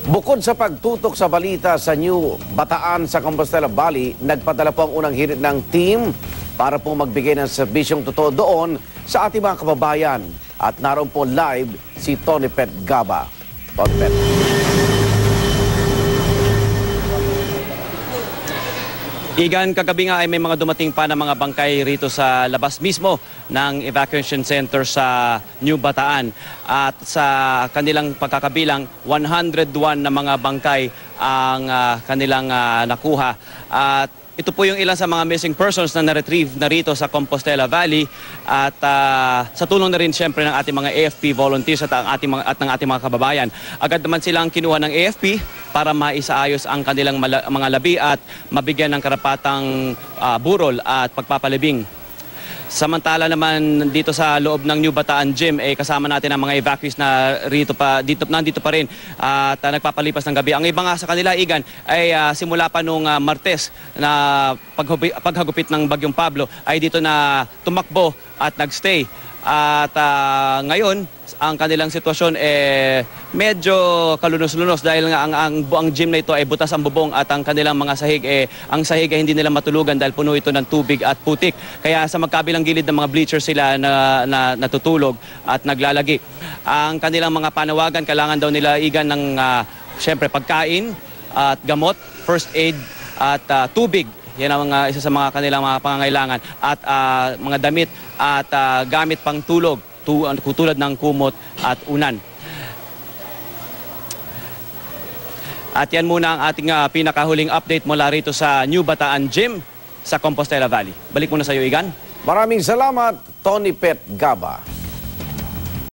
Bukod sa pagtutok sa balita sa New Bataan sa Compostela Valley, nagpadala po ang unang hirit ng team para po magbigay ng serbisyong totoo doon sa ating mga kababayan. At naroon po live si Tony Pet Gaba. Tony Pet. Igan, kagabi nga ay may mga dumating pa na mga bangkay rito sa labas mismo ng evacuation center sa New Bataan. At sa kanilang pagkakabilang, 101 na mga bangkay ang kanilang nakuha. At ito po yung ilan sa mga missing persons na na-retrieve na rito sa Compostela Valley. At sa tulong na rin siyempre ng ating mga AFP volunteers at ng ating mga kababayan. Agad naman silang kinuha ng AFP para maisaayos ang kanilang mga labi at mabigyan ng karapatang burol at pagpapalibing. Samantala naman dito sa loob ng New Bataan Gym, kasama natin ang mga evacuees na nandito pa rin at nagpapalipas ng gabi. Ang iba nga sa kanila, Igan, ay simula pa nung Martes na paghagupit ng Bagyong Pablo ay dito na tumakbo at nagstay. At ngayon, ang kanilang sitwasyon medyo kalunos-lunos dahil nga ang gym na ito ay butas ang bubong at ang kanilang mga sahig ang sahig ay hindi nila matulugan dahil puno ito ng tubig at putik. Kaya sa magkabilang gilid ng mga bleachers sila na natutulog at naglalagi. Ang kanilang mga panawagan, kailangan daw nila, Igan, ng syempre pagkain at gamot, first aid at tubig. Yan ang isa sa mga kanilang mga pangangailangan at mga damit at gamit pang tulog tulad ng kumot at unan. At yan muna ang ating pinakahuling update mula rito sa New Bataan Gym sa Compostela Valley. Balik muna sa iyo, Igan. Maraming salamat, Tony Pet Gaba.